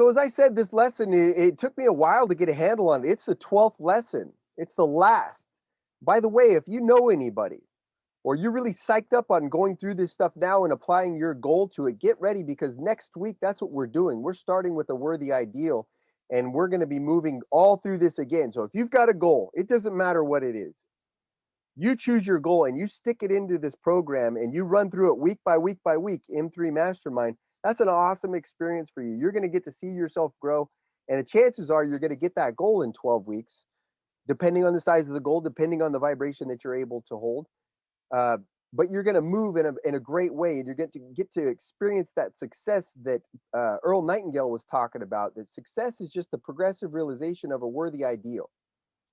So as I said, this lesson, it took me a while to get a handle on it. It's the 12th lesson. It's the last. By the way, if you know anybody or you're really psyched up on going through this stuff now and applying your goal to it, get ready because next week, that's what we're doing. We're starting with a worthy ideal and we're going to be moving all through this again. So if you've got a goal, it doesn't matter what it is. You choose your goal and you stick it into this program and you run through it week by week by week, M3 Mastermind. That's an awesome experience for you. You're going to get to see yourself grow. And the chances are you're going to get that goal in 12 weeks, depending on the size of the goal, depending on the vibration that you're able to hold. Uh, but you're going to move in a great way, and you're going to get to experience that success that Earl Nightingale was talking about. That success is just the progressive realization of a worthy ideal.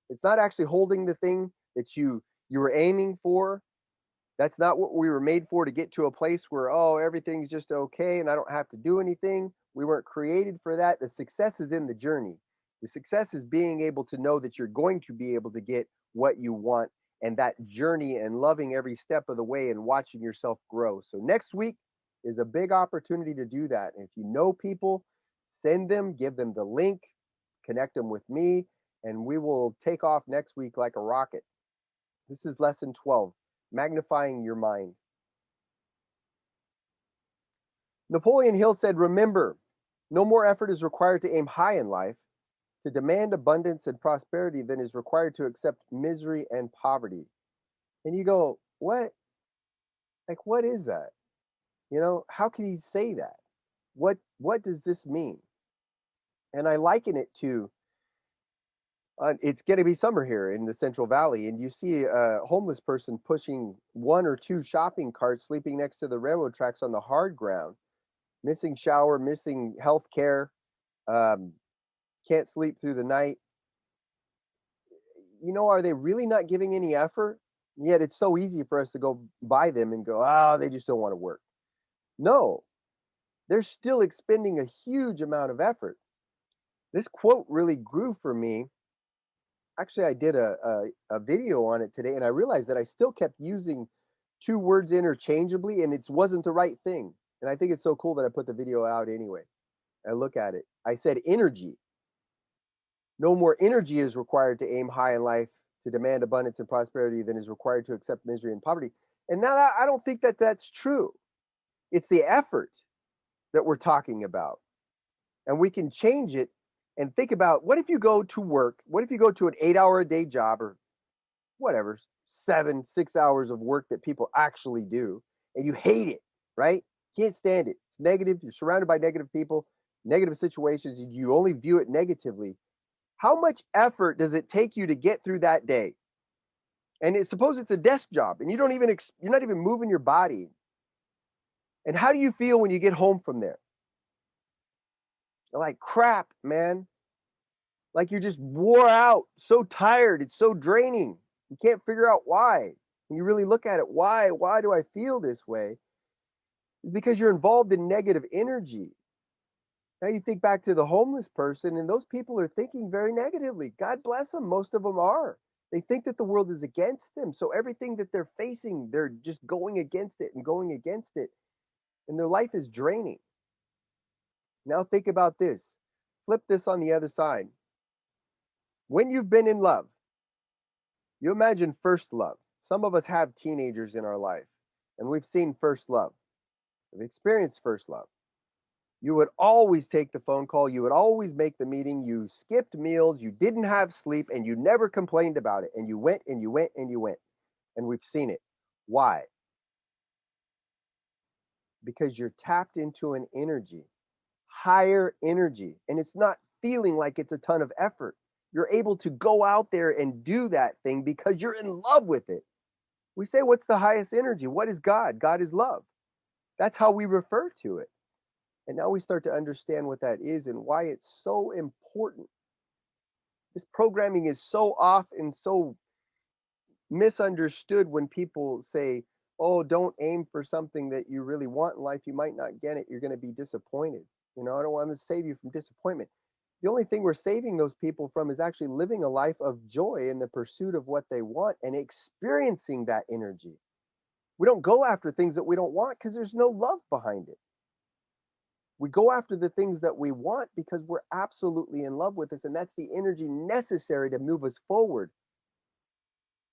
It's not actually holding the thing that you were aiming for. That's not what we were made for, to get to a place where, oh, everything's just okay and I don't have to do anything. We weren't created for that. The success is in the journey. The success is being able to know that you're going to be able to get what you want, and that journey and loving every step of the way and watching yourself grow. So next week is a big opportunity to do that. And if you know people, send them, give them the link, connect them with me, and we will take off next week like a rocket. This is lesson 12, magnifying your mind. Napoleon Hill said, remember, no more effort is required to aim high in life, to demand abundance and prosperity than is required to accept misery and poverty. And you go, what? Like, what is that? You know, how can he say that? What does this mean? And I liken it to, it's going to be summer here in the Central Valley, and you see a homeless person pushing one or two shopping carts, sleeping next to the railroad tracks on the hard ground, missing shower, missing health care, um, can't sleep through the night. You know, are they really not giving any effort? Yet it's so easy for us to go by them and go, oh, they just don't want to work. No, they're still expending a huge amount of effort. This quote really grew for me. Actually, I did a video on it today, and I realized that I still kept using two words interchangeably, and it wasn't the right thing. And I think it's so cool that I put the video out anyway. I look at it. I said energy. No more energy is required to aim high in life, to demand abundance and prosperity than is required to accept misery and poverty. And now I don't think that that's true. It's the effort that we're talking about. And we can change it and think about, what if you go to work? What if you go to an 8-hour a day job, or whatever, 6 hours of work that people actually do, and you hate it, right? Can't stand it. It's negative. You're surrounded by negative people, negative situations. You only view it negatively. How much effort does it take you to get through that day? And suppose it's a desk job and you're not even moving your body. And how do you feel when you get home from there? You're like, crap, man. Like you're just wore out, so tired. It's so draining. You can't figure out why. When you really look at it, why do I feel this way? It's because you're involved in negative energy. Now you think back to the homeless person, and those people are thinking very negatively. God bless them. Most of them are. They think that the world is against them. So everything that they're facing, they're just going against it and going against it. And their life is draining. Now think about this. Flip this on the other side. When you've been in love, you imagine first love. Some of us have teenagers in our life, and we've seen first love. We've experienced first love. You would always take the phone call. You would always make the meeting. You skipped meals. You didn't have sleep, and you never complained about it. And you went and you went and you went. And we've seen it. Why? Because you're tapped into an energy, higher energy, and it's not feeling like it's a ton of effort. You're able to go out there and do that thing because you're in love with it. We say, what's the highest energy? What is God? God is love. That's how we refer to it. And now we start to understand what that is and why it's so important. This programming is so off and so misunderstood when people say, oh, don't aim for something that you really want in life. You might not get it. You're going to be disappointed. You know, I don't want to save you from disappointment. The only thing we're saving those people from is actually living a life of joy in the pursuit of what they want and experiencing that energy. We don't go after things that we don't want because there's no love behind it. We go after the things that we want because we're absolutely in love with this, and that's the energy necessary to move us forward.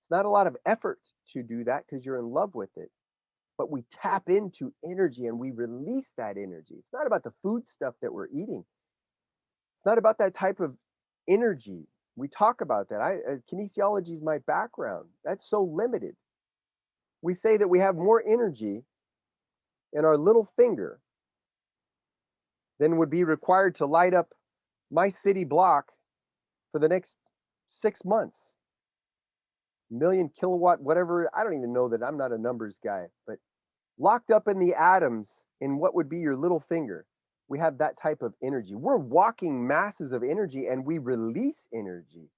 It's not a lot of effort to do that because you're in love with it, but we tap into energy and we release that energy. It's not about the food stuff that we're eating. It's not about that type of energy. We talk about that. Kinesiology is my background. That's so limited. We say that we have more energy in our little finger than would be required to light up my city block for the next 6 months. Million kilowatt, whatever. I don't even know that. I'm not a numbers guy, but locked up in the atoms in what would be your little finger. We have that type of energy. We're walking masses of energy and we release energy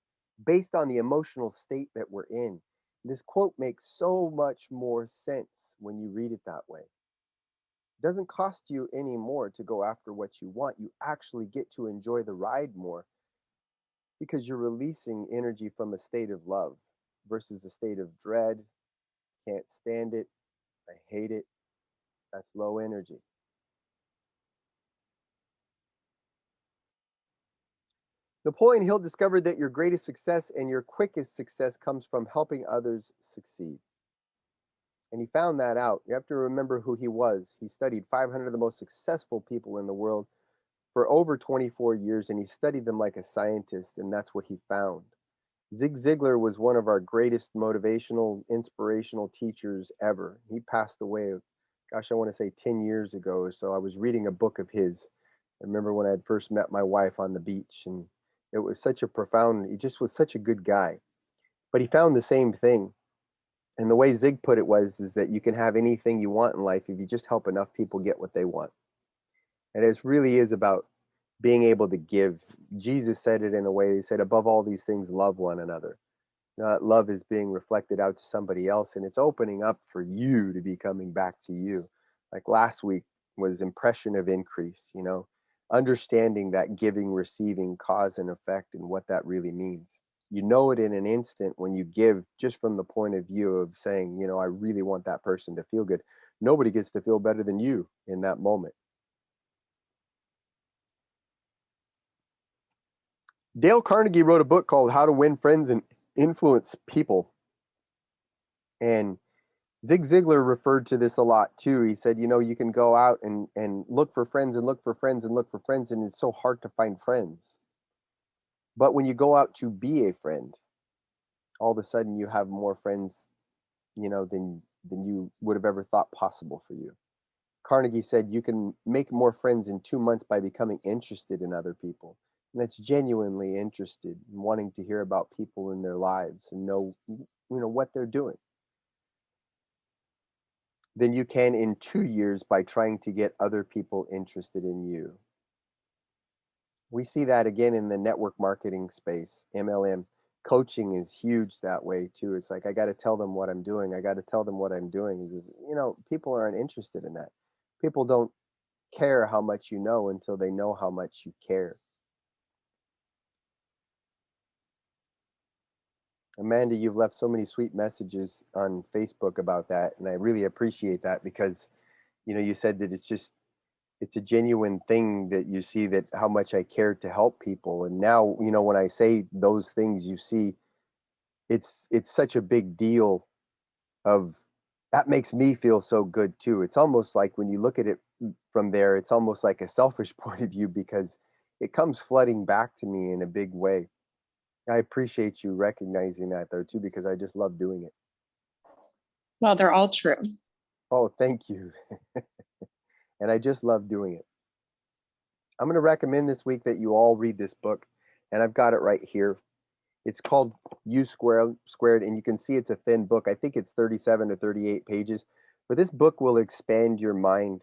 based on the emotional state that we're in. This quote makes so much more sense when you read it that way. It doesn't cost you any more to go after what you want. You actually get to enjoy the ride more because you're releasing energy from a state of love versus a state of dread. Can't stand it. I hate it. That's low energy. Napoleon Hill discovered that your greatest success and your quickest success comes from helping others succeed. And he found that out. You have to remember who he was. He studied 500 of the most successful people in the world for over 24 years, and he studied them like a scientist, and that's what he found. Zig Ziglar was one of our greatest motivational, inspirational teachers ever. He passed away, gosh, I want to say 10 years ago or so. I was reading a book of his. I remember when I had first met my wife on the beach, and it was such a profound, he just was such a good guy. But he found the same thing. And the way Zig put it is that you can have anything you want in life if you just help enough people get what they want. And it really is about being able to give. Jesus said it in a way, he said, above all these things, love one another. Love is being reflected out to somebody else, and it's opening up for you to be coming back to you. Like last week was impression of increase, understanding that giving, receiving, cause and effect, and what that really means. You know it in an instant when you give, just from the point of view of saying, I really want that person to feel good. Nobody gets to feel better than you in that moment. Dale Carnegie wrote a book called How to Win Friends and Influence People. And Zig Ziglar referred to this a lot too. He said, you can go out and look for friends and look for friends and look for friends, and it's so hard to find friends. But when you go out to be a friend, all of a sudden you have more friends, than you would have ever thought possible for you. Carnegie said you can make more friends in 2 months by becoming interested in other people. And that's genuinely interested in wanting to hear about people in their lives and know, what they're doing. Than you can in 2 years by trying to get other people interested in you. We see that again in the network marketing space, MLM. Coaching is huge that way too. It's like, I got to tell them what I'm doing. I got to tell them what I'm doing. People aren't interested in that. People don't care how much you know until they know how much you care. Amanda, you've left so many sweet messages on Facebook about that, and I really appreciate that because, you said that it's a genuine thing that you see that how much I care to help people. And now, when I say those things, you see, it's such a big deal of that makes me feel so good too. It's almost like when you look at it from there, it's almost like a selfish point of view because it comes flooding back to me in a big way. I appreciate you recognizing that though too, because I just love doing it. Well, they're all true. Oh, thank you. And I just love doing it. I'm going to recommend this week that you all read this book, and I've got it right here. It's called U Squared, and you can see it's a thin book. I think it's 37 to 38 pages, but this book will expand your mind.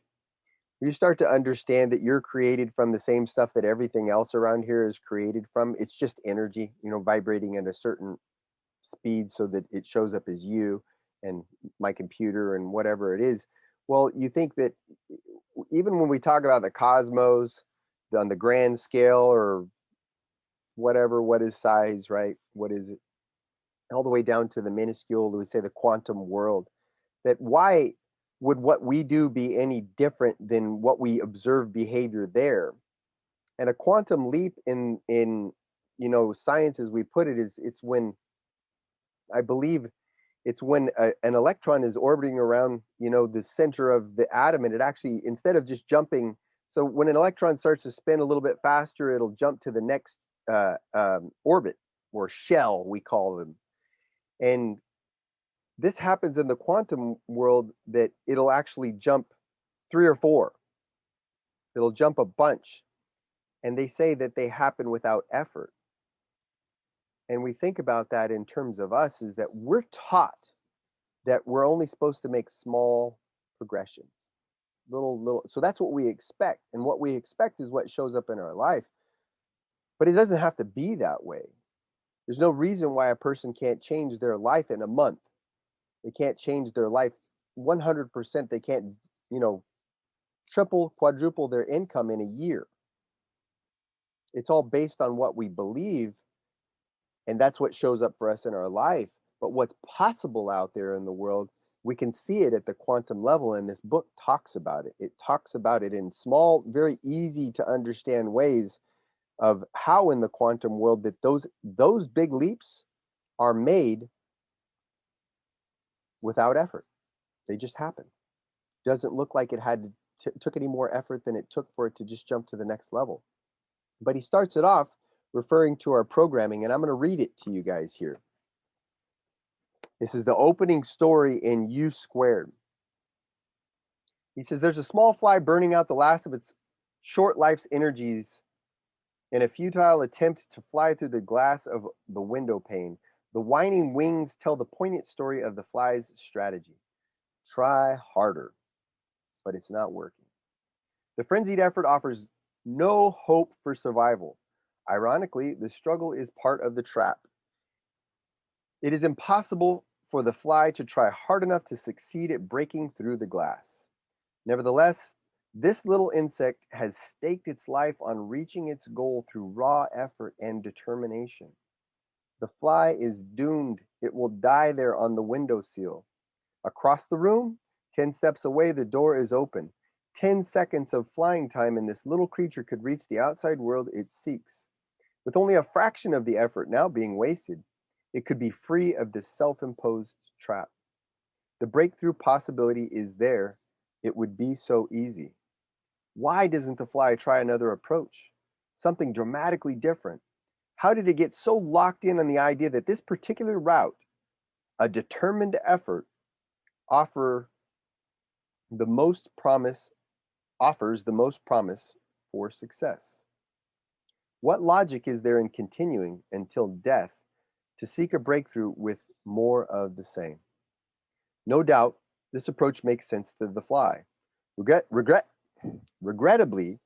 You start to understand that you're created from the same stuff that everything else around here is created from. It's just energy, vibrating at a certain speed so that it shows up as you and my computer and whatever it is. Well, you think that even when we talk about the cosmos on the grand scale or whatever, what is size, right? What is it? All the way down to the minuscule, we say the quantum world, that why would what we do be any different than what we observe behavior there? And a quantum leap in science, as we put it, is it's when I believe it's when an electron is orbiting around the center of the atom, and it actually, instead of just jumping, so when an electron starts to spin a little bit faster, it'll jump to the next orbit, or shell we call them. And this happens in the quantum world, that it'll actually jump 3 or 4. It'll jump a bunch, and they say that they happen without effort. And we think about that in terms of us, is that we're taught that we're only supposed to make small progressions, little. So that's what we expect, and what we expect is what shows up in our life. But it doesn't have to be that way. There's no reason why a person can't change their life in a month. They can't change their life 100%. They can't, triple, quadruple their income in a year. It's all based on what we believe, and that's what shows up for us in our life. But what's possible out there in the world, we can see it at the quantum level, and this book talks about it. It talks about it in small, very easy to understand ways of how in the quantum world that those big leaps are made without effort. They just happen. Doesn't look like it took any more effort than it took for it to just jump to the next level. But he starts it off referring to our programming, and I'm going to read it to you guys here. This is the opening story in U Squared. He says, there's a small fly burning out the last of its short life's energies in a futile attempt to fly through the glass of the window pane. The whining wings tell the poignant story of the fly's strategy. Try harder, but it's not working. The frenzied effort offers no hope for survival. Ironically, the struggle is part of the trap. It is impossible for the fly to try hard enough to succeed at breaking through the glass. Nevertheless, this little insect has staked its life on reaching its goal through raw effort and determination. The fly is doomed. It will die there on the windowsill. Across the room, 10 steps away, the door is open. 10 seconds of flying time, and this little creature could reach the outside world it seeks. With only a fraction of the effort now being wasted, it could be free of this self-imposed trap. The breakthrough possibility is there. It would be so easy. Why doesn't the fly try another approach? Something dramatically different. How did it get so locked in on the idea that this particular route, a determined effort, offers the most promise for success? What logic is there in continuing until death to seek a breakthrough with more of the same? No doubt, this approach makes sense to the fly. Regrettably,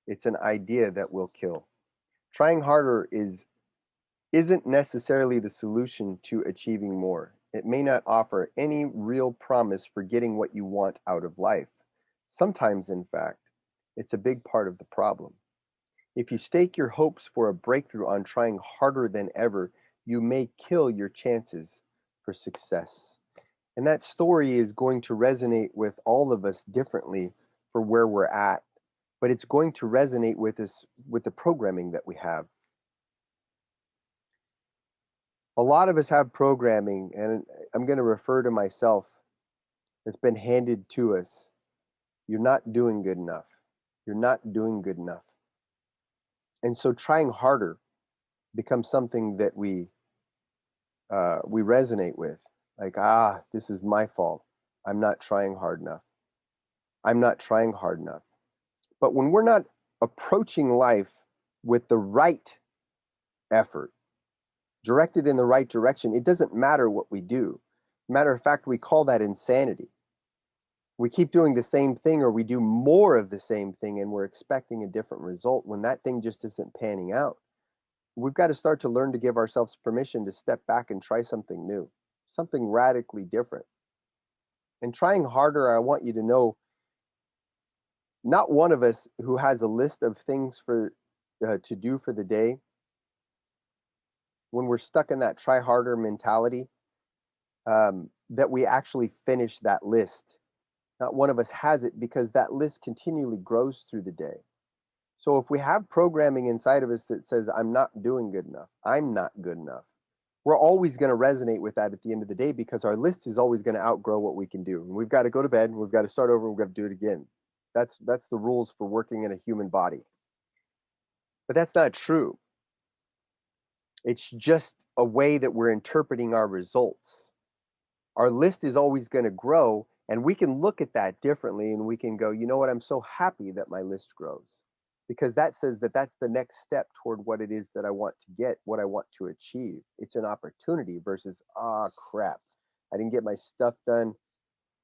it's an idea that will kill. Trying harder isn't necessarily the solution to achieving more. It may not offer any real promise for getting what you want out of life. Sometimes, in fact, it's a big part of the problem. If you stake your hopes for a breakthrough on trying harder than ever, you may kill your chances for success. And that story is going to resonate with all of us differently for where we're at, but it's going to resonate with us with the programming that we have. A lot of us have programming, and I'm going to refer to myself, that's been handed to us. You're not doing good enough. You're not doing good enough. And so trying harder becomes something that we resonate with. Like, this is my fault. I'm not trying hard enough. I'm not trying hard enough. But when we're not approaching life with the right effort, directed in the right direction, it doesn't matter what we do. Matter of fact, we call that insanity. We keep doing the same thing, or we do more of the same thing, and we're expecting a different result when that thing just isn't panning out. We've got to start to learn to give ourselves permission to step back and try something new, something radically different. And trying harder, I want you to know, not one of us who has a list of things to do for the day, when we're stuck in that try harder mentality, that we actually finish that list Not one of us has it because that list continually grows through the day. So if we have programming inside of us that says, I'm not doing good enough, I'm not good enough, we're always going to resonate with that at the end of the day because our list is always going to outgrow what we can do. And we've got to go to bed, and we've got to start over, and we've got to do it again. That's the rules for working in a human body. But that's not true. It's just a way that we're interpreting our results. Our list is always going to grow, and we can look at that differently, and we can go, you know what, I'm so happy that my list grows because that says that that's the next step toward what it is that I want to get, what I want to achieve. It's an opportunity versus, crap, I didn't get my stuff done.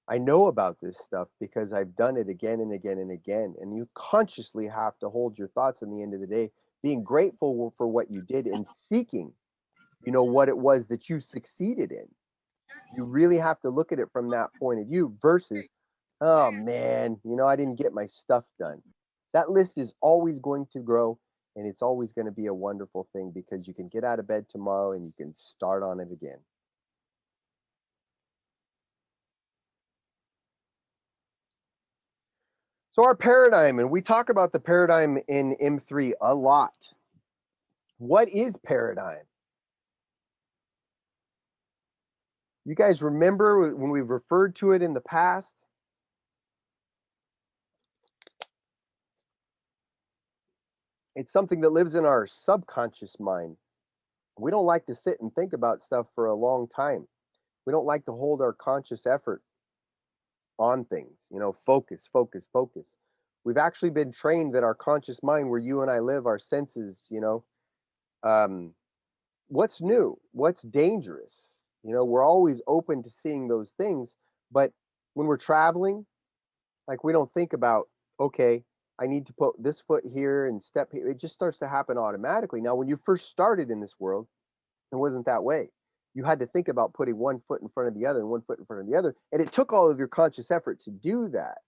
I know about this stuff because I've done it again and again and again. And you consciously have to hold your thoughts in the end of the day, being grateful for what you did and seeking, what it was that you succeeded in. You really have to look at it from that point of view versus, oh man, I didn't get my stuff done. That list is always going to grow, and it's always going to be a wonderful thing because you can get out of bed tomorrow and you can start on it again. So our paradigm, and we talk about the paradigm in M3 a lot. What is paradigm? You guys remember when we referred to it in the past? It's something that lives in our subconscious mind. We don't like to sit and think about stuff for a long time. We don't like to hold our conscious effort on things, focus, focus, focus. We've actually been trained that our conscious mind, where you and I live, our senses, what's new, what's dangerous. We're always open to seeing those things. But when we're traveling, like we don't think about, okay, I need to put this foot here and step here. It just starts to happen automatically. Now, when you first started in this world, it wasn't that way. You had to think about putting one foot in front of the other and one foot in front of the other. And it took all of your conscious effort to do that.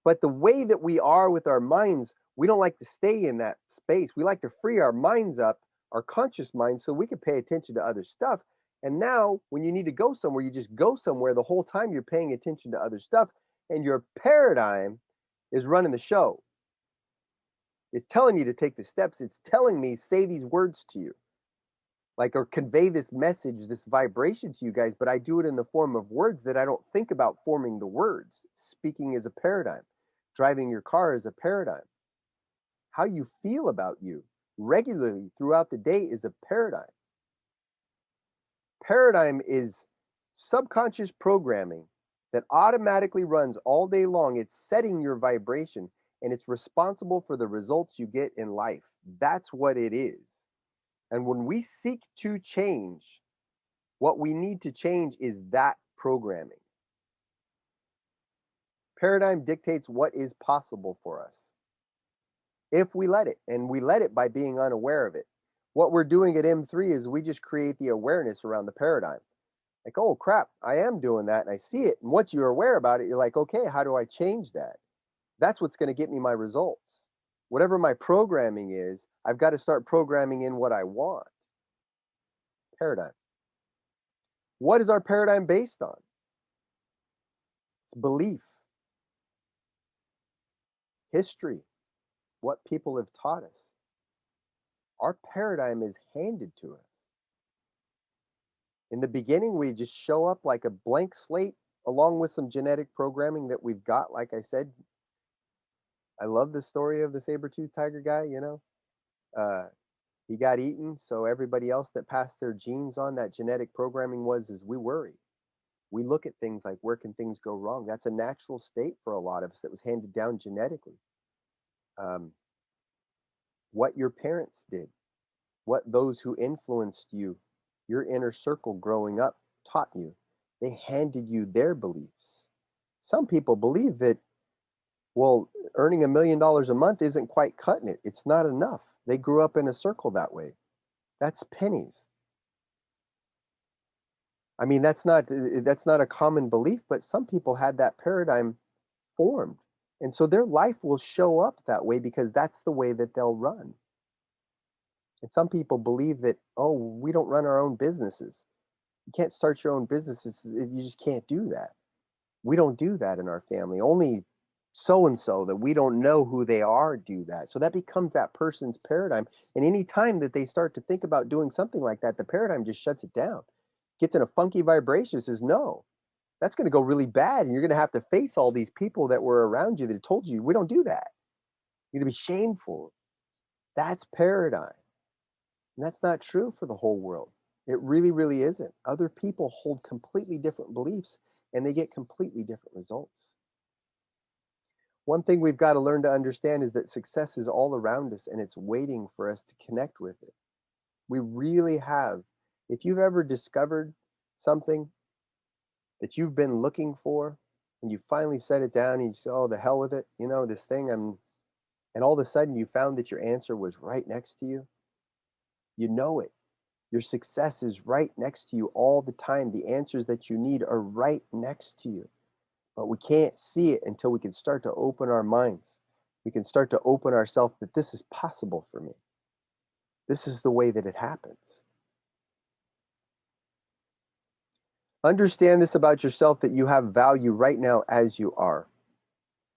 But the way that we are with our minds, we don't like to stay in that space. We like to free our minds up, our conscious mind, so we can pay attention to other stuff. And now, when you need to go somewhere, you just go somewhere the whole time you're paying attention to other stuff. And your paradigm is running the show. It's telling you to take the steps. It's telling me, say these words to you, or convey this message, this vibration to you guys, but I do it in the form of words that I don't think about forming the words. Speaking is a paradigm. Driving your car is a paradigm. How you feel about you regularly throughout the day is a paradigm. Paradigm is subconscious programming that automatically runs all day long. It's setting your vibration, and it's responsible for the results you get in life. That's what it is. And when we seek to change, what we need to change is that programming. Paradigm dictates what is possible for us if we let it, and we let it by being unaware of it. What we're doing at M3 is we just create the awareness around the paradigm. Like, oh crap, I am doing that, and I see it. And once you're aware about it, you're like, okay, how do I change that? That's what's going to get me my results. Whatever my programming is, I've got to start programming in what I want. Paradigm. What is our paradigm based on? It's belief, history, what people have taught us. Our paradigm is handed to us. In the beginning, we just show up like a blank slate along with some genetic programming that we've got. Like I said, I love the story of the saber-toothed tiger guy, he got eaten, so everybody else that passed their genes on that genetic programming is we worry. We look at things like, where can things go wrong? That's a natural state for a lot of us that was handed down genetically. What your parents did, what those who influenced you, your inner circle growing up taught you. They handed you their beliefs. Some people believe that, well, earning $1 million a month isn't quite cutting it. It's not enough. They grew up in a circle that way. That's pennies. I mean, that's not a common belief, but some people had that paradigm formed. And so their life will show up that way because that's the way that they'll run. And some people believe that, oh, we don't run our own businesses. You can't start your own businesses. You just can't do that. We don't do that in our family. Only so and so that we don't know who they are do that. So that becomes that person's paradigm. And any time that they start to think about doing something like that, the paradigm just shuts it down, gets in a funky vibration, says, no, that's going to go really bad. And you're going to have to face all these people that were around you that told you, we don't do that. You're going to be shameful. That's paradigm. And that's not true for the whole world. It really, really isn't. Other people hold completely different beliefs and they get completely different results. One thing we've got to learn to understand is that success is all around us and it's waiting for us to connect with it. We really have. If you've ever discovered something that you've been looking for and you finally set it down and you say, oh, the hell with it, this thing, and all of a sudden you found that your answer was right next to you, you know it. Your success is right next to you all the time. The answers that you need are right next to you. But we can't see it until we can start to open our minds. We can start to open ourselves that this is possible for me. This is the way that it happens. Understand this about yourself, that you have value right now as you are.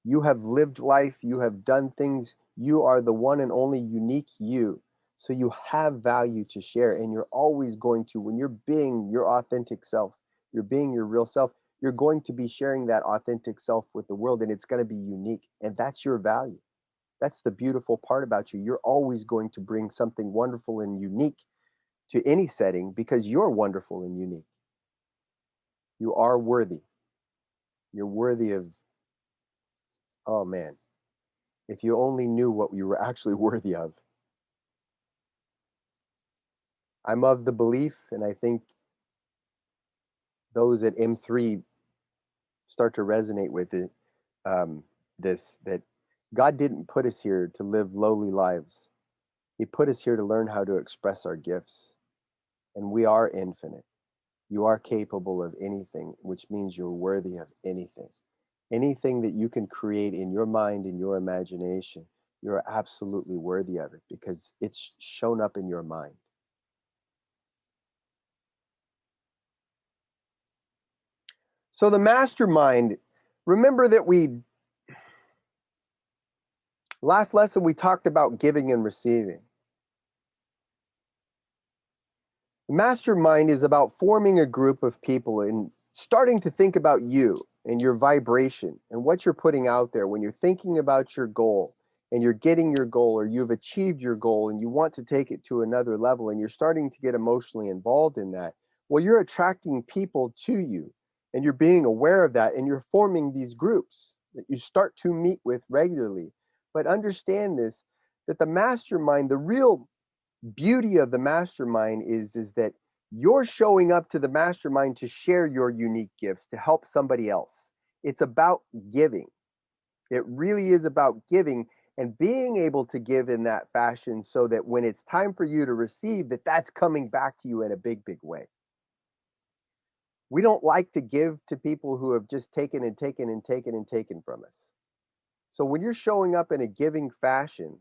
You have lived life. You have done things. You are the one and only unique you. So you have value to share, and you're always going to, when you're being your authentic self, you're being your real self, you're going to be sharing that authentic self with the world, and it's going to be unique. And that's your value. That's the beautiful part about you. You're always going to bring something wonderful and unique to any setting because you're wonderful and unique. You are worthy. You're worthy of, oh man, if you only knew what you were actually worthy of. I'm of the belief, and I think those at M3 start to resonate with it, that God didn't put us here to live lowly lives. He put us here to learn how to express our gifts. And we are infinite. You are capable of anything, which means you're worthy of anything. Anything that you can create in your mind, in your imagination, you're absolutely worthy of it because it's shown up in your mind. So the mastermind, remember that last lesson we talked about giving and receiving. The mastermind is about forming a group of people and starting to think about you and your vibration and what you're putting out there when you're thinking about your goal and you're getting your goal, or you've achieved your goal and you want to take it to another level and you're starting to get emotionally involved in that. Well, you're attracting people to you and you're being aware of that, and you're forming these groups that you start to meet with regularly. But understand this, that the mastermind, the real beauty of the mastermind is that you're showing up to the mastermind to share your unique gifts, to help somebody else. It's about giving. It really is about giving and being able to give in that fashion so that when it's time for you to receive, that's coming back to you in a big, big way. We don't like to give to people who have just taken and taken and taken and taken from us. So when you're showing up in a giving fashion,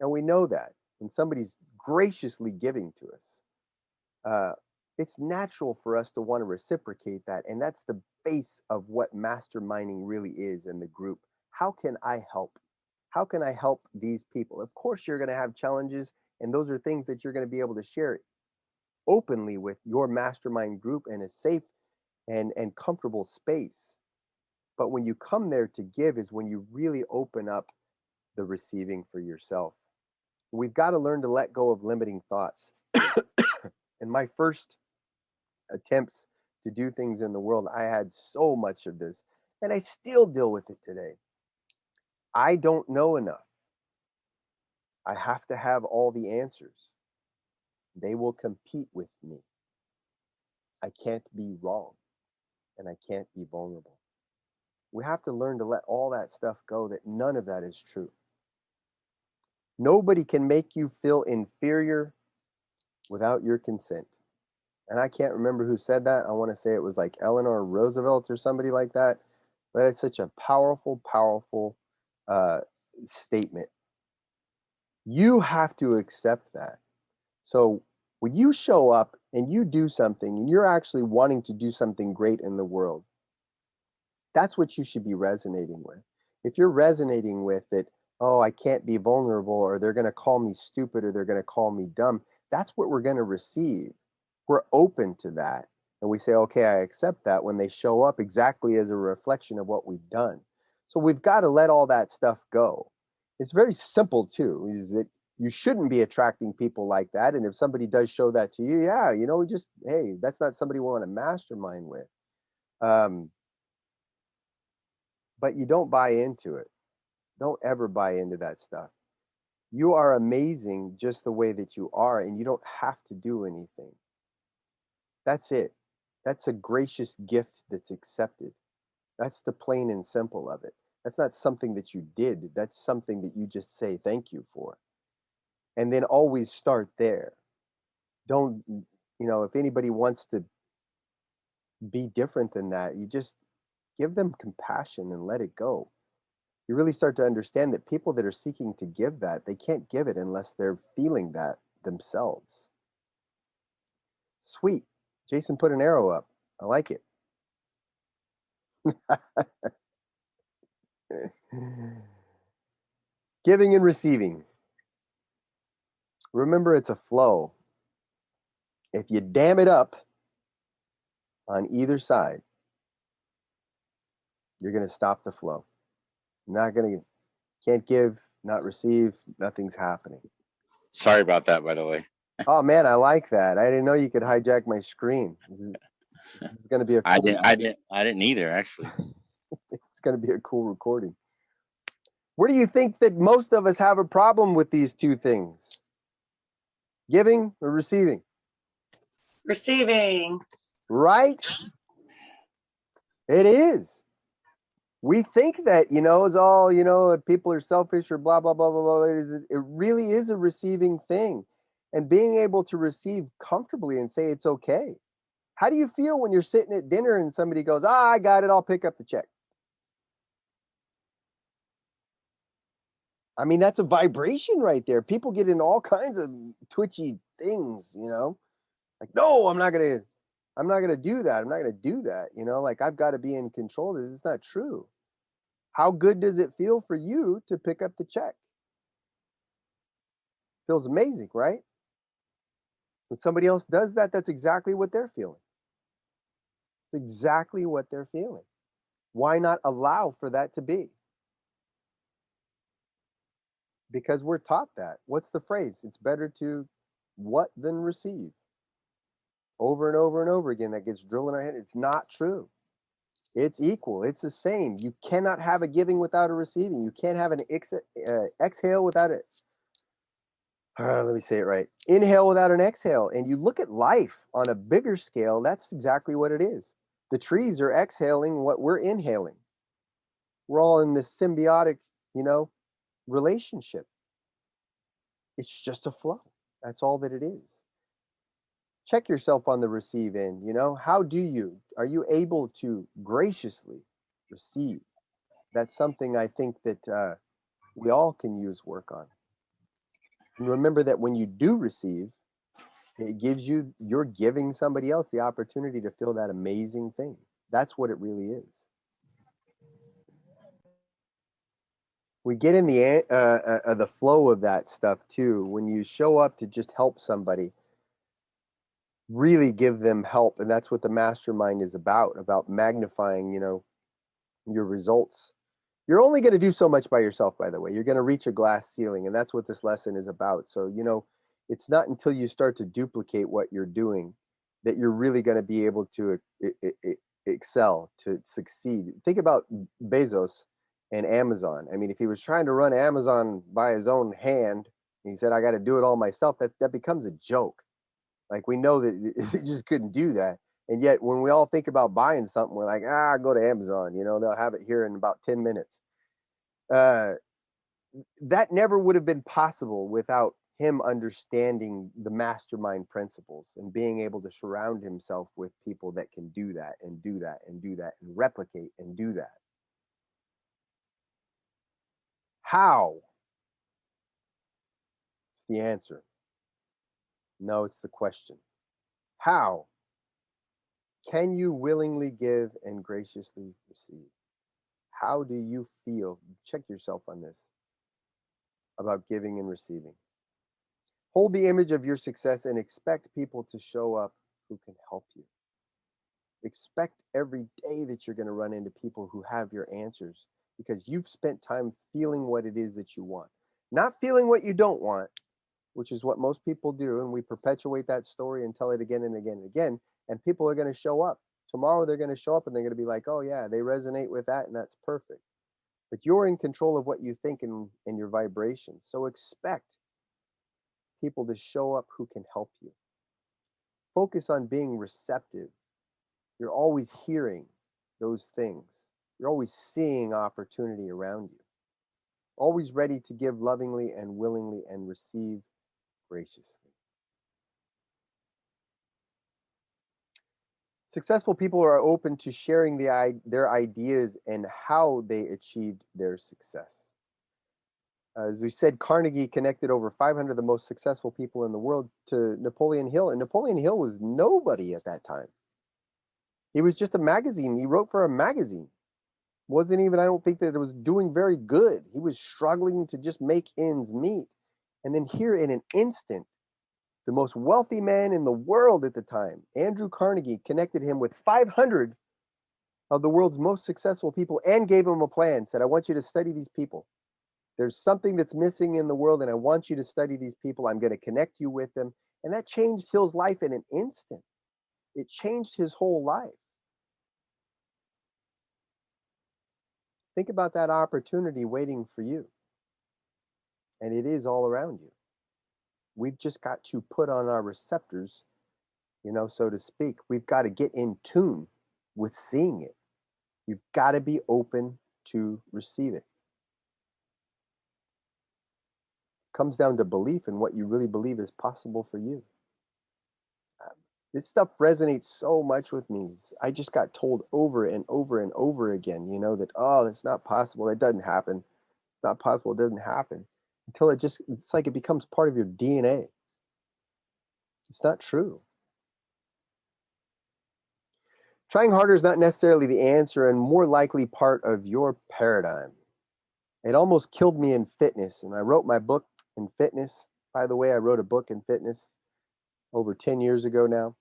and we know that when somebody's graciously giving to us, it's natural for us to want to reciprocate that. And that's the base of what masterminding really is in the group. How can I help? How can I help these people? Of course, you're going to have challenges, and those are things that you're going to be able to share openly with your mastermind group in a safe and comfortable space. But when you come there to give is when you really open up the receiving for yourself. We've got to learn to let go of limiting thoughts. In my first attempts to do things in the world, I had so much of this, and I still deal with it today. I don't know enough. I have to have all the answers. They will compete with me. I can't be wrong, and I can't be vulnerable. We have to learn to let all that stuff go, that none of that is true. Nobody can make you feel inferior without your consent. And I can't remember who said that. I want to say it was like Eleanor Roosevelt or somebody like that. But it's such a powerful, powerful statement. You have to accept that. So when you show up and you do something and you're actually wanting to do something great in the world, That's what you should be resonating with. If you're resonating with it, oh, I can't be vulnerable, or they're going to call me stupid, or they're going to call me dumb, that's what we're going to receive. We're open to that. And we say, okay, I accept that when they show up exactly as a reflection of what we've done. So we've got to let all that stuff go. It's very simple, too, is that you shouldn't be attracting people like that. And if somebody does show that to you, yeah, just, hey, that's not somebody we want to mastermind with. Um, but you don't buy into it. Don't ever buy into that stuff. You are amazing just the way that you are, and you don't have to do anything. That's it. That's a gracious gift that's accepted. That's the plain and simple of it. That's not something that you did. That's something that you just say thank you for. And then always start there. Don't, if anybody wants to be different than that, you just give them compassion and let it go. You really start to understand that people that are seeking to give that, they can't give it unless they're feeling that themselves. Sweet. Jason put an arrow up. I like it. Giving and receiving. Remember, it's a flow. If you dam it up on either side, you're going to stop the flow. Can't give, not receive, nothing's happening. Sorry about that, by the way. Oh man, I like that. I didn't know you could hijack my screen. This is going to be a cool I didn't either, actually. It's going to be a cool recording. Where do you think that most of us have a problem with these two things? Giving or receiving? Receiving. Right? It is. We think that, it's all, people are selfish or blah, blah, blah, blah, blah. It really is a receiving thing. And being able to receive comfortably and say it's okay. How do you feel when you're sitting at dinner and somebody goes, I got it, I'll pick up the check? I mean, that's a vibration right there. People get in all kinds of twitchy things, like, no, I'm not gonna do that. I'm not gonna do that. Like I've got to be in control. It's not true. How good does it feel for you to pick up the check? Feels amazing, right? When somebody else does that, that's exactly what they're feeling. It's exactly what they're feeling. Why not allow for that to be? Because we're taught that. What's the phrase? It's better to what than receive. Over and over and over again, that gets drilled in our head. It's not true. It's equal. It's the same. You cannot have a giving without a receiving. You can't have an exhale without it. Let me say it right. Inhale without an exhale. And you look at life on a bigger scale, that's exactly what it is. The trees are exhaling what we're inhaling. We're all in this symbiotic, relationship. It's just a flow. That's all that it is. Check yourself on the receive end. Are you able to graciously receive? That's something I think that we all can use work on. And remember that when you do receive, it gives you're giving somebody else the opportunity to feel that amazing thing. That's what it really is. We get in the flow of that stuff too. When you show up to just help somebody, really give them help. And that's what the mastermind is about magnifying, your results. You're only going to do so much by yourself, by the way. You're going to reach a glass ceiling, and that's what this lesson is about. So, it's not until you start to duplicate what you're doing that you're really going to be able to excel, to succeed. Think about Bezos and Amazon. I mean, if he was trying to run Amazon by his own hand, and he said, I got to do it all myself, that becomes a joke. Like, we know that he just couldn't do that. And yet, when we all think about buying something, we're like, go to Amazon. They'll have it here in about 10 minutes. That never would have been possible without him understanding the mastermind principles and being able to surround himself with people that can do that and do that and do that and replicate and do that. How? It's the answer. No, it's the question. How can you willingly give and graciously receive? How do you feel? Check yourself on this about giving and receiving. Hold the image of your success and expect people to show up who can help you. Expect every day that you're going to run into people who have your answers because you've spent time feeling what it is that you want, not feeling what you don't want, which is what most people do. And we perpetuate that story and tell it again and again and again. And people are going to show up. Tomorrow they're going to show up and they're going to be like, oh, yeah, they resonate with that and that's perfect. But you're in control of what you think and your vibrations. So expect people to show up who can help you. Focus on being receptive. You're always hearing those things. You're always seeing opportunity around you. Always ready to give lovingly and willingly and receive graciously. Successful people are open to sharing their ideas and how they achieved their success. As we said, Carnegie connected over 500 of the most successful people in the world to Napoleon Hill. And Napoleon Hill was nobody at that time. He was just a magazine. He wrote for a magazine. Wasn't even, I don't think that it was doing very good. He was struggling to just make ends meet. And then here in an instant, the most wealthy man in the world at the time, Andrew Carnegie, connected him with 500 of the world's most successful people and gave him a plan, said, I want you to study these people. There's something that's missing in the world, and I want you to study these people. I'm going to connect you with them. And that changed Hill's life in an instant. It changed his whole life. Think about that opportunity waiting for you. And it is all around you. We've just got to put on our receptors, so to speak. We've got to get in tune with seeing it. You've got to be open to receive it. Comes down to belief and what you really believe is possible for you. This stuff resonates so much with me. I just got told over and over and over again, that, oh, it's not possible. It doesn't happen. It's not possible. It doesn't happen. Until it's like it becomes part of your DNA. It's not true. Trying harder is not necessarily the answer and more likely part of your paradigm. It almost killed me in fitness. And I wrote my book in fitness. By the way, I wrote a book in fitness over 10 years ago now.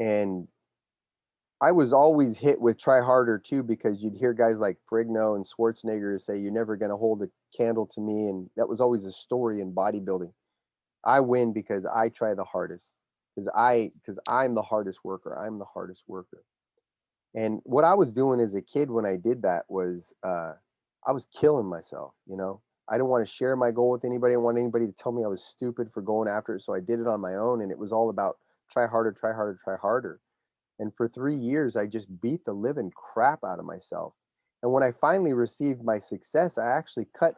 And I was always hit with try harder too, because you'd hear guys like Frigno and Schwarzenegger say, you're never going to hold a candle to me. And that was always a story in bodybuilding. I win because I try the hardest, because I'm the hardest worker. I'm the hardest worker. And what I was doing as a kid when I did that was I was killing myself. I didn't want to share my goal with anybody. I didn't want anybody to tell me I was stupid for going after it. So I did it on my own. And it was all about try harder, try harder, try harder. And for 3 years, I just beat the living crap out of myself. And when I finally received my success, I actually cut,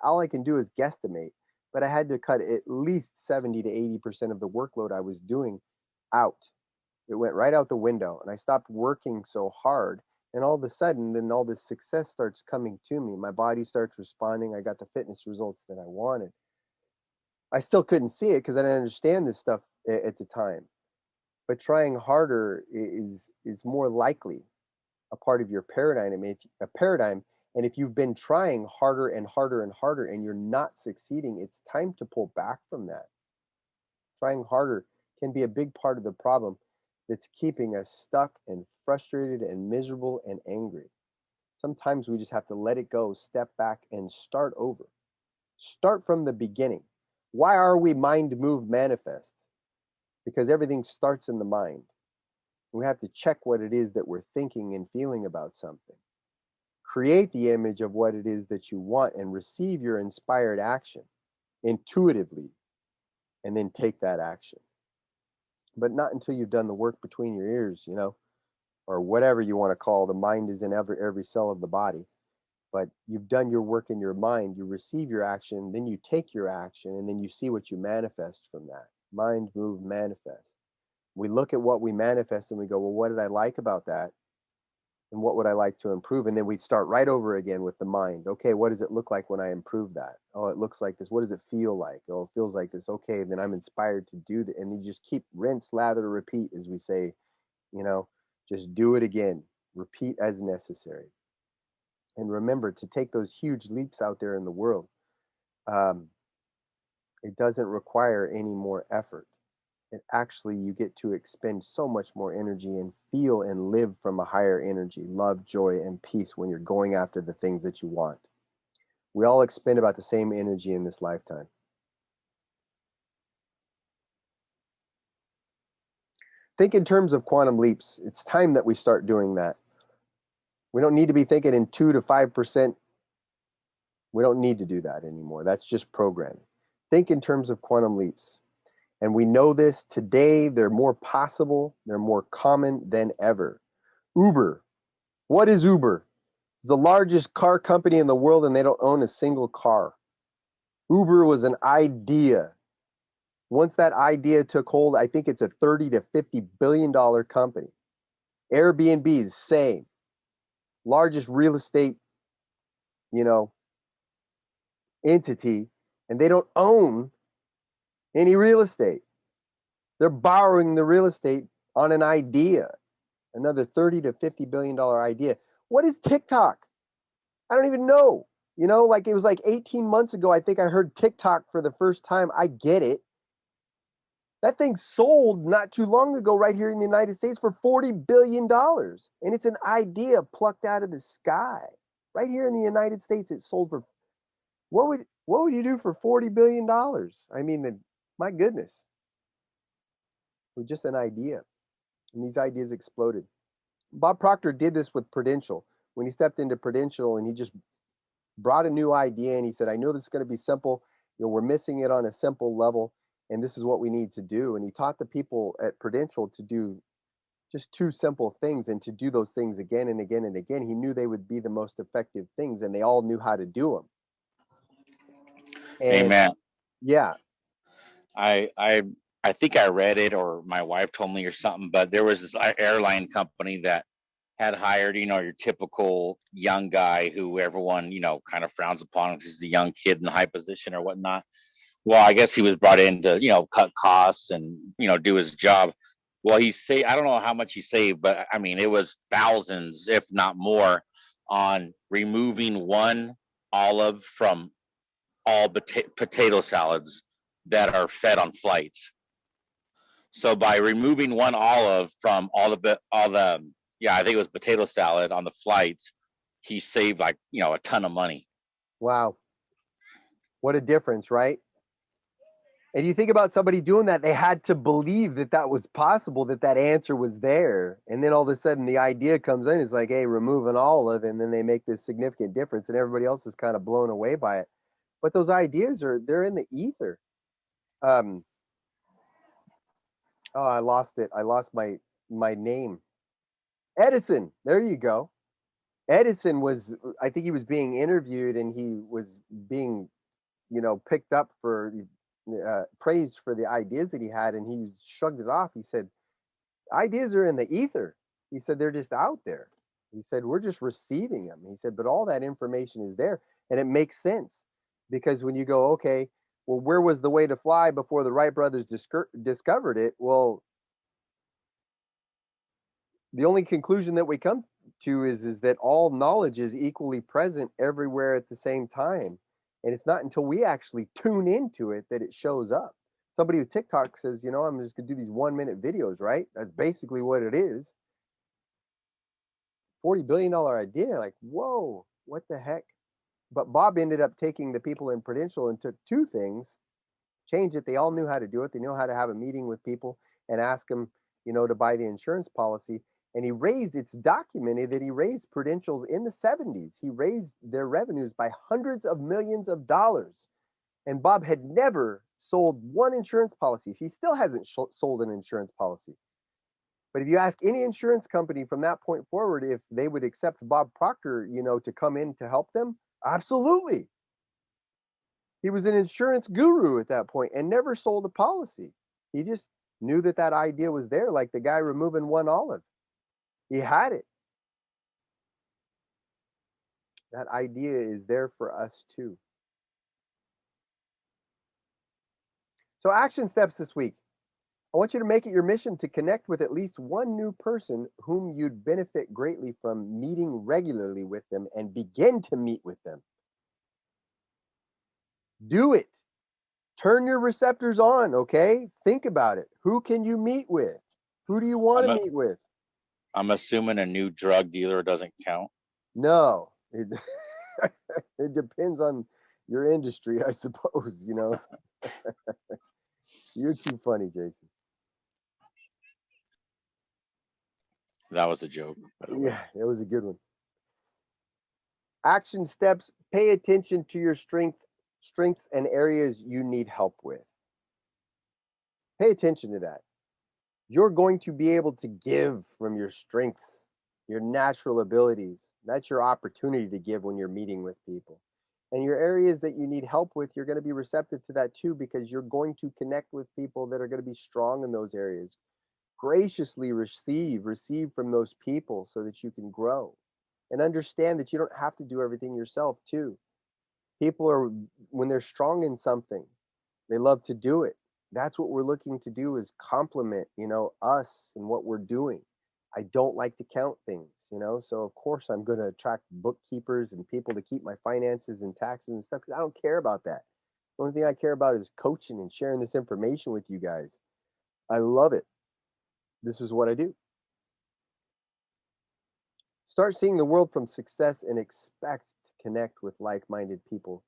all I can do is guesstimate, but I had to cut at least 70 to 80% of the workload I was doing out. It went right out the window, and I stopped working so hard. And all of a sudden, then all this success starts coming to me. My body starts responding. I got the fitness results that I wanted. I still couldn't see it because I didn't understand this stuff at the time. But trying harder is more likely a part of your paradigm. And if you've been trying harder and harder and harder and you're not succeeding, it's time to pull back from that. Trying harder can be a big part of the problem that's keeping us stuck and frustrated and miserable and angry. Sometimes we just have to let it go, step back, and start over. Start from the beginning. Why are we mind, move, manifest? Because everything starts in the mind. We have to check what it is that we're thinking and feeling about something. Create the image of what it is that you want and receive your inspired action intuitively, and then take that action. But not until you've done the work between your ears, or whatever you want to call. The mind is in every cell of the body. But you've done your work in your mind, you receive your action, then you take your action, and then you see what you manifest from that. Mind, move, manifest. We look at what we manifest and we go, well, what did I like about that? And what would I like to improve? And then we start right over again with the mind. Okay, what does it look like when I improve that? Oh, it looks like this. What does it feel like? Oh, it feels like this. Okay, then I'm inspired to do that. And you just keep rinse, lather, repeat, as we say, just do it again. Repeat as necessary. And remember to take those huge leaps out there in the world. Um, it doesn't require any more effort. It actually, you get to expend so much more energy and feel and live from a higher energy, love, joy, and peace when you're going after the things that you want. We all expend about the same energy in this lifetime. Think in terms of quantum leaps. It's time that we start doing that. We don't need to be thinking in 2 to 5%. We don't need to do that anymore. That's just programming. Think in terms of quantum leaps. And we know this today, they're more possible, they're more common than ever. Uber. What is Uber? It's the largest car company in the world, and they don't own a single car. Uber was an idea. Once that idea took hold, I think it's a $30 to $50 billion company. Airbnb is same. Largest real estate, entity, and they don't own any real estate. They're borrowing the real estate on an idea, another $30 to $50 billion idea. What is TikTok? I don't even know. Like it was like 18 months ago, I think I heard TikTok for the first time. I get it. That thing sold not too long ago right here in the United States for $40 billion. And it's an idea plucked out of the sky. Right here in the United States, it sold for what would you do for $40 billion? I mean, my goodness. It was just an idea. And these ideas exploded. Bob Proctor did this with Prudential. When he stepped into Prudential and he just brought a new idea and he said, I know this is going to be simple. We're missing it on a simple level, and this is what we need to do. And he taught the people at Prudential to do just 2 simple things and to do those things again and again and again. He knew they would be the most effective things, and they all knew how to do them. And Amen. yeah. I think I read it, or my wife told me or something, but there was this airline company that had hired, your typical young guy who everyone, kind of frowns upon because he's the young kid in the high position or whatnot. Well, I guess he was brought in to, cut costs and, do his job. Well, I don't know how much he saved, but I mean, it was thousands, if not more, on removing one olive from all potato salads that are fed on flights. So by removing one olive from all the I think it was potato salad on the flights, he saved a ton of money. Wow. What a difference, right? And you think about somebody doing that, they had to believe that that was possible, that answer was there. And then all of a sudden the idea comes in, it's like, hey, remove an olive, and then they make this significant difference, and everybody else is kind of blown away by it. But those ideas they're in the ether. I lost it. I lost my name. Edison. There you go. Edison was, I think he was being interviewed, and he was being, picked up for praised for the ideas that he had, and he shrugged it off. He said, ideas are in the ether. He said, they're just out there. He said, we're just receiving them. He said, but all that information is there, and it makes sense, because when you go, okay, well, where was the way to fly before the Wright brothers discovered it? Well, the only conclusion that we come to is that all knowledge is equally present everywhere at the same time. And it's not until we actually tune into it that it shows up. Somebody with TikTok says, I'm just going to do these 1-minute videos, right? That's basically what it is. $40 billion idea. Like, whoa, what the heck? But Bob ended up taking the people in Prudential and took 2 things, changed it. They all knew how to do it. They knew how to have a meeting with people and ask them, to buy the insurance policy. And it's documented that he raised Prudential's in the 70s. He raised their revenues by hundreds of millions of dollars. And Bob had never sold one insurance policy. He still hasn't sold an insurance policy. But if you ask any insurance company from that point forward if they would accept Bob Proctor, to come in to help them, absolutely. He was an insurance guru at that point and never sold a policy. He just knew that idea was there, like the guy removing one olive. He had it. That idea is there for us too. So action steps this week. I want you to make it your mission to connect with at least one new person whom you'd benefit greatly from meeting regularly with them and begin to meet with them. Do it. Turn your receptors on, okay? Think about it. Who can you meet with? Who do you want I'm to a, meet with? I'm assuming a new drug dealer doesn't count. No. It depends on your industry, I suppose, you know. You're too funny, Jason. That was a joke, by the way. Yeah, it was a good one. Action steps, pay attention to your strengths and areas you need help with. Pay attention to that. You're going to be able to give from your strengths, your natural abilities. That's your opportunity to give when you're meeting with people. And your areas that you need help with, you're going to be receptive to that too, because you're going to connect with people that are going to be strong in those areas. Graciously receive from those people so that you can grow and understand that you don't have to do everything yourself too. People are, when they're strong in something, they love to do it. That's what we're looking to do, is complement, us and what we're doing. I don't like to count things, so of course I'm going to attract bookkeepers and people to keep my finances and taxes and stuff, because I don't care about that. The only thing I care about is coaching and sharing this information with you guys. I love it. This is what I do. Start seeing the world from success and expect to connect with like-minded people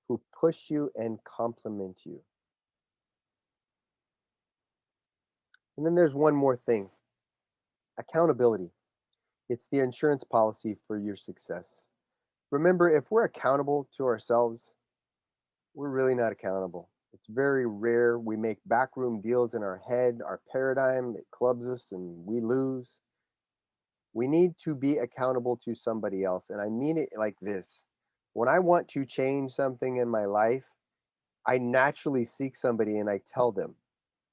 who push you and compliment you. And then there's one more thing: accountability. It's the insurance policy for your success. Remember, if we're accountable to ourselves, we're really not accountable. It's very rare we make backroom deals in our head, our paradigm, it clubs us and we lose. We need to be accountable to somebody else. And I mean it like this: when I want to change something in my life, I naturally seek somebody and I tell them,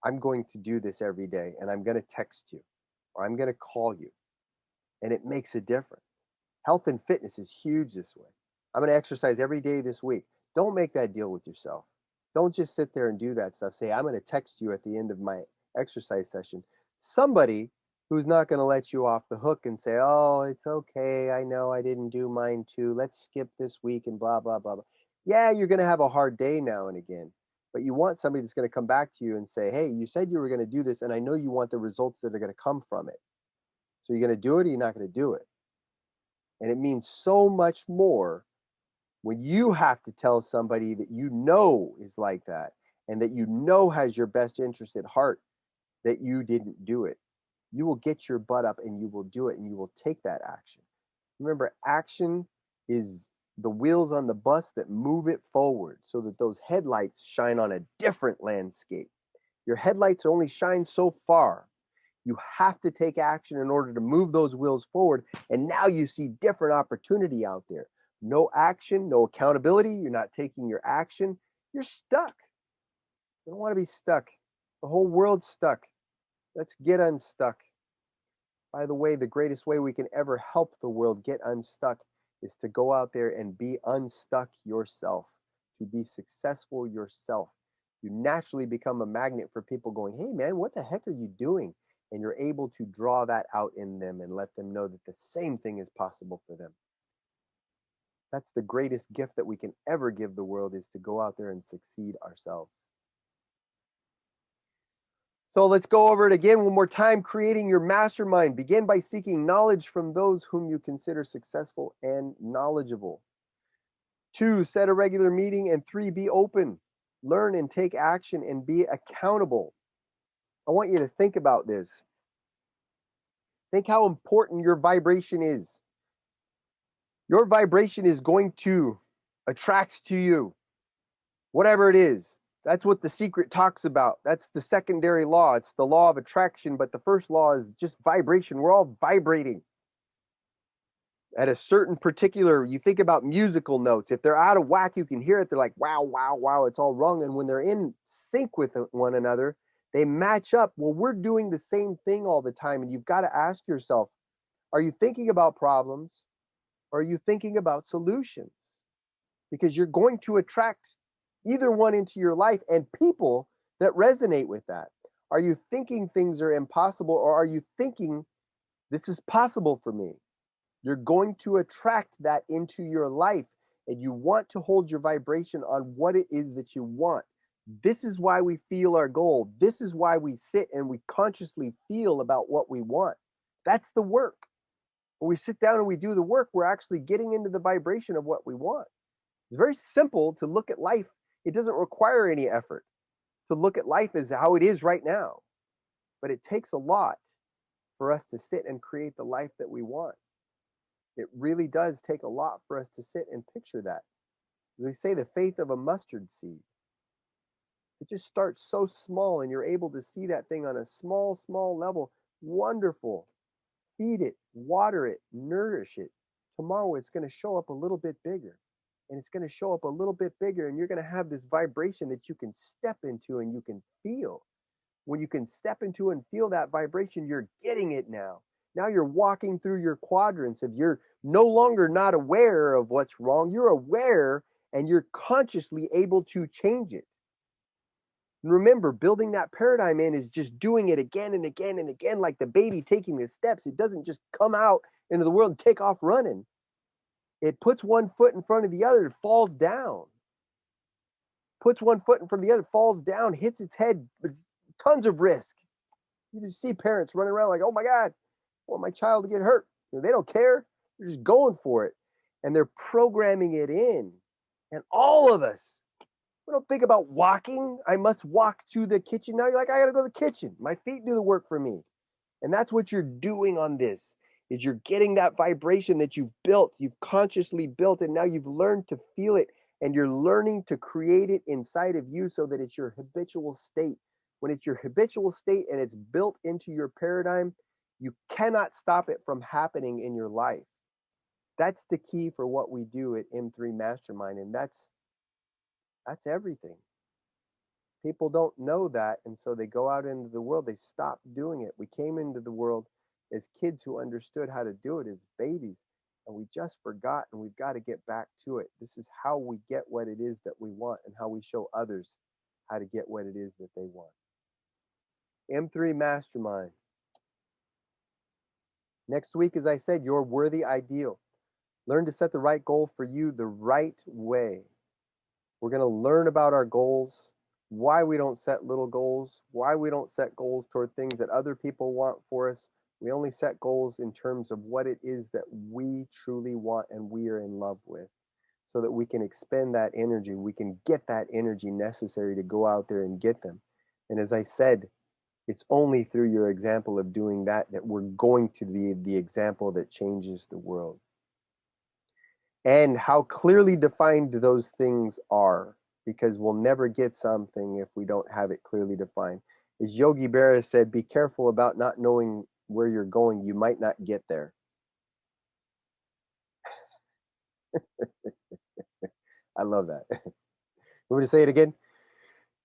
I'm going to do this every day and I'm going to text you or I'm going to call you. And it makes a difference. Health and fitness is huge this way. I'm going to exercise every day this week. Don't make that deal with yourself. Don't just sit there and do that stuff. Say, I'm going to text you at the end of my exercise session. Somebody who's not going to let you off the hook and say, oh, it's okay. I know I didn't do mine too. Let's skip this week and blah, blah, blah, blah. Yeah, you're going to have a hard day now and again. But you want somebody that's going to come back to you and say, hey, you said you were going to do this, and I know you want the results that are going to come from it. So you're going to do it or you're not going to do it. And it means so much more when you have to tell somebody that you know is like that and that you know has your best interest at heart that you didn't do it. You will get your butt up and you will do it and you will take that action. Remember, action is the wheels on the bus that move it forward so that those headlights shine on a different landscape. Your headlights only shine so far. You have to take action in order to move those wheels forward. And now you see different opportunity out there. No action, no accountability. You're not taking your action. You're stuck. You don't want to be stuck. The whole world's stuck. Let's get unstuck. By the way, the greatest way we can ever help the world get unstuck is to go out there and be unstuck yourself, to be successful yourself. You naturally become a magnet for people going, hey man, what the heck are you doing? And you're able to draw that out in them and let them know that the same thing is possible for them. That's the greatest gift that we can ever give the world, is to go out there and succeed ourselves. So let's go over it again one more time. Creating your mastermind. Begin by seeking knowledge from those whom you consider successful and knowledgeable. 2, set a regular meeting. And 3, be open. Learn and take action and be accountable. I want you to think about this. Think how important your vibration is. Your vibration is going to attract to you whatever it is. That's what The Secret talks about. That's the secondary law. It's the law of attraction, but the first law is just vibration. We're all vibrating at a certain particular, you think about musical notes. If they're out of whack, you can hear it. They're like, wow, wow, wow, it's all wrong. And when they're in sync with one another, they match up. Well, we're doing the same thing all the time. And you've got to ask yourself, are you thinking about problems? Or are you thinking about solutions? Because you're going to attract either one into your life and people that resonate with that. Are you thinking things are impossible, or are you thinking this is possible for me? You're going to attract that into your life, and you want to hold your vibration on what it is that you want. This is why we feel our goal. This is why we sit and we consciously feel about what we want. That's the work. When we sit down and we do the work, we're actually getting into the vibration of what we want. It's very simple to look at life. It doesn't require any effort to look at life as how it is right now. But it takes a lot for us to sit and create the life that we want. It really does take a lot for us to sit and picture that. They say the faith of a mustard seed. It just starts so small, and you're able to see that thing on a small, small level. Wonderful. Feed it, water it, nourish it. Tomorrow it's going to show up a little bit bigger, and it's going to show up a little bit bigger, and you're going to have this vibration that you can step into and you can feel. When you can step into and feel that vibration, you're getting it now. Now you're walking through your quadrants of you're no longer not aware of what's wrong. You're aware, and you're consciously able to change it. And remember, building that paradigm in is just doing it again and again and again, like the baby taking the steps. It doesn't just come out into the world and take off running. It puts one foot in front of the other, it falls down. Puts one foot in front of the other, falls down, hits its head, tons of risk. You just see parents running around like, oh my God, I want my child to get hurt. They don't care. They're just going for it. And they're programming it in. And all of us, we don't think about walking. I must walk to the kitchen. Now you're like, I got to go to the kitchen. My feet do the work for me. And that's what you're doing on this, is you're getting that vibration that you've built, you've consciously built, and now you've learned to feel it, and you're learning to create it inside of you so that it's your habitual state. When it's your habitual state and it's built into your paradigm, you cannot stop it from happening in your life. That's the key for what we do at M3 Mastermind, and that's everything. People don't know that, and so they go out into the world, they stop doing it. We came into the world as kids who understood how to do it as babies, and we just forgot, and we've got to get back to it. This is how we get what it is that we want, and how we show others how to get what it is that they want. M3 Mastermind. Next week, as I said, your worthy ideal. Learn to set the right goal for you the right way. We're going to learn about our goals, why we don't set little goals, why we don't set goals toward things that other people want for us. We only set goals in terms of what it is that we truly want and we are in love with, so that we can expend that energy. We can get that energy necessary to go out there and get them. And as I said, it's only through your example of doing that that we're going to be the example that changes the world. And how clearly defined those things are, because we'll never get something if we don't have it clearly defined. As Yogi Berra said, be careful about not knowing where you're going. You might not get there. I love that. You want me to say it again?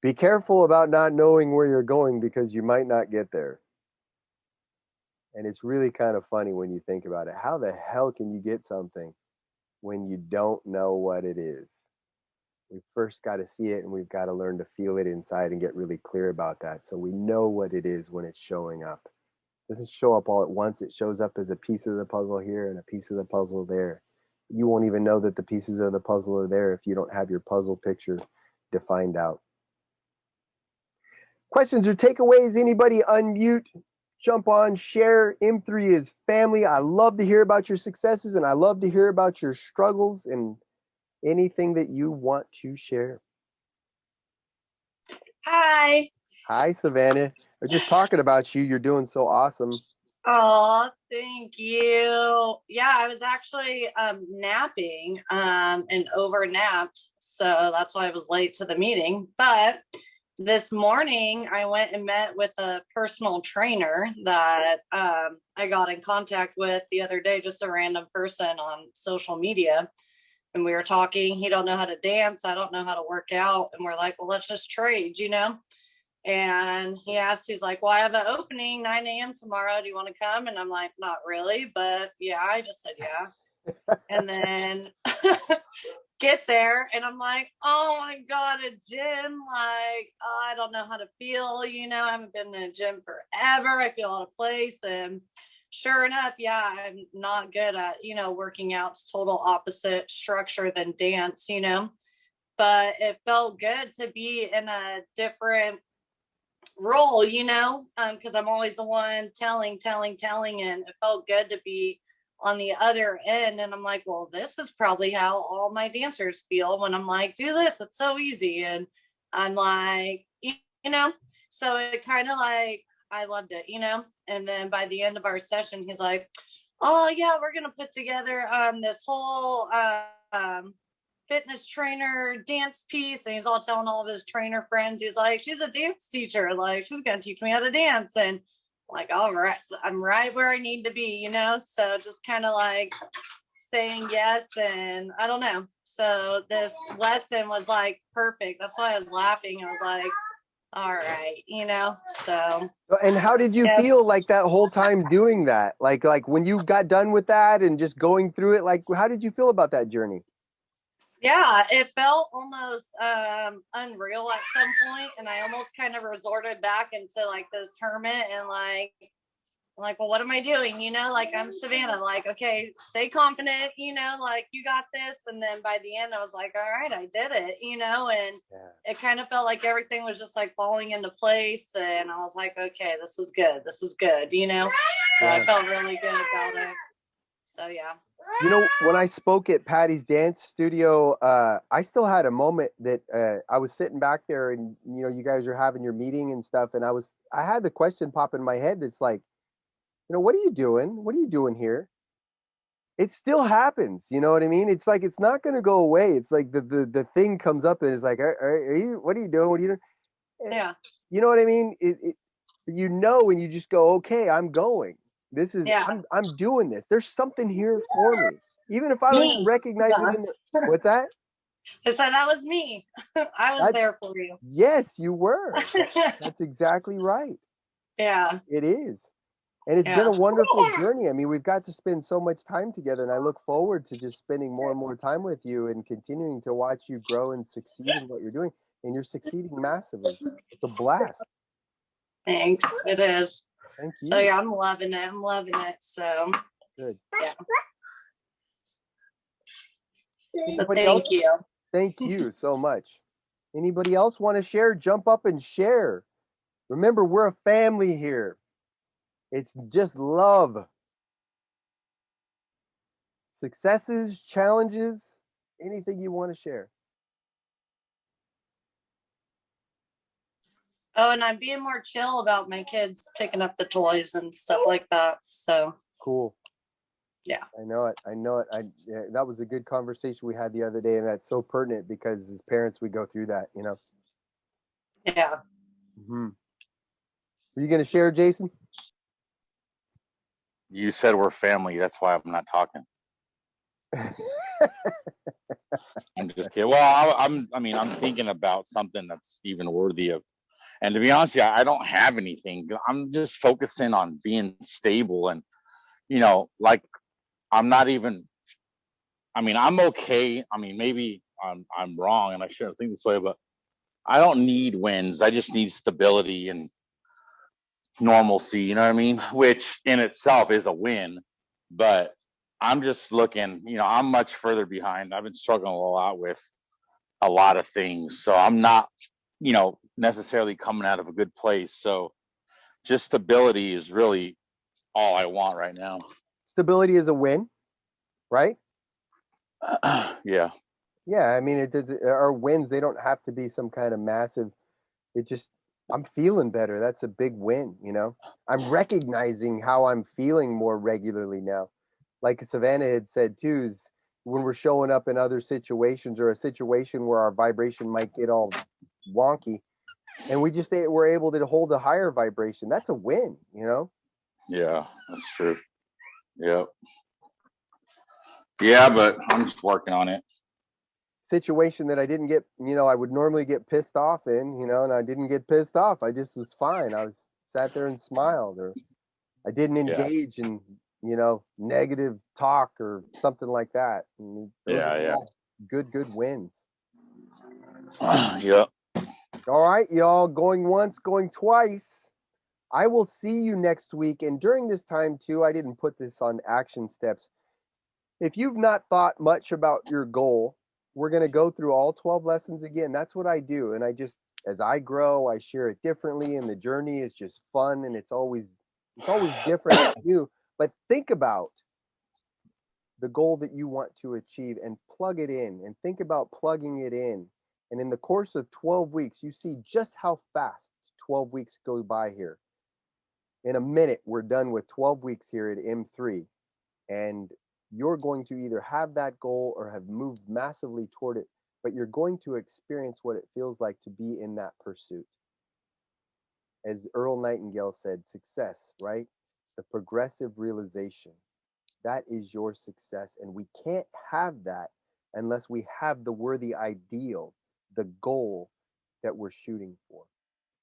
Be careful about not knowing where you're going, because you might not get there. And it's really kind of funny when you think about it. How the hell can you get something when you don't know what it is? We first got to see it, and we've got to learn to feel it inside and get really clear about that, so we know what it is when it's showing up. It doesn't show up all at once. It shows up as a piece of the puzzle here and a piece of the puzzle there. You won't even know that the pieces of the puzzle are there if you don't have your puzzle picture defined out. Questions or takeaways? Anybody unmute, jump on, share. M3 is family. I love to hear about your successes, and I love to hear about your struggles and anything that you want to share. Hi. Hi, Savannah. We're just talking about you. You're doing so awesome. Oh, thank you. Yeah, I was actually napping and over napped, so that's why I was late to the meeting. But this morning I went and met with a personal trainer that I got in contact with the other day, just a random person on social media. And we were talking. He don't know how to dance. I don't know how to work out. And we're like, well, let's just trade, And he asked, he's like, well, I have an opening 9 a.m. tomorrow. Do you want to come? And I'm like, not really, but yeah, I just said yeah. And then get there and I'm like, oh my God, a gym. Like, oh, I don't know how to feel. I haven't been in a gym forever. I feel out of place. And sure enough, yeah, I'm not good at, working out. It's total opposite structure than dance, but it felt good to be in a different role, because I'm always the one telling, and it felt good to be on the other end. And I'm like, well, this is probably how all my dancers feel when I'm like, do this, it's so easy. And I'm like, so it kind of like, I loved it, and then by the end of our session, he's like, oh yeah, we're gonna put together this whole fitness trainer dance piece. And he's all telling all of his trainer friends, he's like, she's a dance teacher, like she's gonna teach me how to dance. And like, all right, I'm right where I need to be, so just kind of like saying yes. And I don't know, so this lesson was like perfect. That's why I was laughing. I was like, all right, so. And how did you feel like that whole time doing that? Like when you got done with that and just going through it, like how did you feel about that journey? Yeah, it felt almost unreal at some point, and I almost kind of resorted back into like this hermit and like, well, what am I doing? Like I'm Savannah, like, okay, stay confident, like you got this. And then by the end, I was like, all right, I did it, and it kind of felt like everything was just like falling into place. And I was like, okay, this is good. So I felt really good about it. So, yeah. When I spoke at Patty's dance studio, I still had a moment that I was sitting back there and, you guys are having your meeting and stuff. And I had the question pop in my head. That's like, what are you doing? What are you doing here? It still happens. You know what I mean? It's like, it's not going to go away. It's like the thing comes up and it's like, are you, what are you doing? What are you doing? Yeah. You know what I mean? And you just go, okay, I'm going. This is, I'm doing this. There's something here for me. Even if I don't even recognize it in the, what's that? I said, that was me. I was there for you. Yes, you were. That's exactly right. Yeah. It is. And it's been a wonderful journey. I mean, we've got to spend so much time together, and I look forward to just spending more and more time with you and continuing to watch you grow and succeed in what you're doing. And you're succeeding massively. It's a blast. Thanks. It is. Thank you. So yeah, I'm loving it. So good. Yeah. So thank you. Thank you so much. Anybody else want to share? Jump up and share. Remember, we're a family here. It's just love. Successes, challenges, anything you want to share. Oh, and I'm being more chill about my kids picking up the toys and stuff like that. So cool. Yeah. I know it. Yeah, that was a good conversation we had the other day, and that's so pertinent because as parents we go through that, Yeah. Mm-hmm. Are you going to share, Jason? You said we're family. That's why I'm not talking. I'm just kidding. Well, I'm thinking about something that's even worthy of. And to be honest with you, I don't have anything. I'm just focusing on being stable and, like I'm not even. I'm okay. Maybe I'm wrong and I shouldn't think this way, but I don't need wins. I just need stability and normalcy, you know what I mean? Which in itself is a win, but I'm just looking, I'm much further behind. I've been struggling a lot with a lot of things. So I'm not, necessarily coming out of a good place. So just stability is really all I want right now. Stability is a win, right? Yeah. Yeah. Our wins, they don't have to be some kind of massive, I'm feeling better. That's a big win, I'm recognizing how I'm feeling more regularly now. Like Savannah had said too, is when we're showing up in other situations or a situation where our vibration might get all wonky and we're able to hold a higher vibration. That's a win, Yeah, that's true. Yep. Yeah, but I'm just working on it. Situation that I didn't get, I would normally get pissed off in, and I didn't get pissed off. I just was fine. I sat there and smiled, or I didn't engage in, negative talk or something like that. Yeah. good wins. Yep. All right, y'all, going once, going twice. I will see you next week. And during this time, too, I didn't put this on action steps. If you've not thought much about your goal, we're going to go through all 12 lessons again. That's what I do. And I just, as I grow, I share it differently. And the journey is just fun. And it's always different and new. But think about the goal that you want to achieve and plug it in, and think about plugging it in. And in the course of 12 weeks, you see just how fast 12 weeks go by here. In a minute, we're done with 12 weeks here at M3. And you're going to either have that goal or have moved massively toward it, but you're going to experience what it feels like to be in that pursuit. As Earl Nightingale said, success, right? The progressive realization. That is your success. And we can't have that unless we have the worthy ideal, the goal that we're shooting for.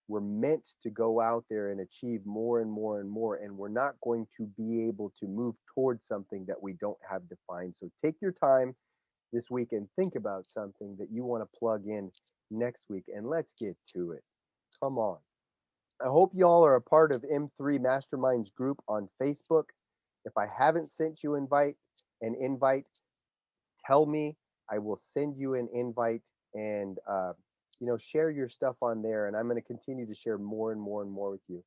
We're meant to go out there and achieve more and more and more. And we're not going to be able to move towards something that we don't have defined. So take your time this week and think about something that you want to plug in next week. And let's get to it. Come on. I hope y'all are a part of M3 Mastermind's group on Facebook. If I haven't sent you an invite, tell me. I will send you an invite, and share your stuff on there. And I'm going to continue to share more and more and more with you.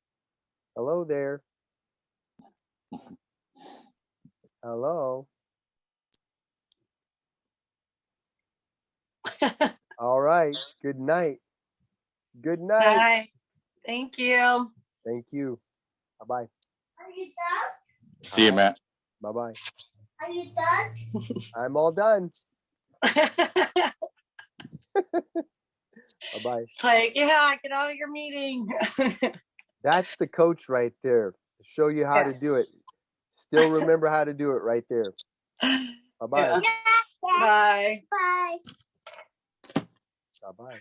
Hello there. Hello. All right. Good night. Good night. Bye. Thank you. Thank you. Bye-bye. Are you done? See you, Matt. Bye-bye. Are you done? I'm all done. Bye-bye. It's like, yeah, get out of your meeting. That's the coach right there. To show you how to do it. Still remember how to do it right there. Bye-bye. Yeah. Bye. Bye-bye.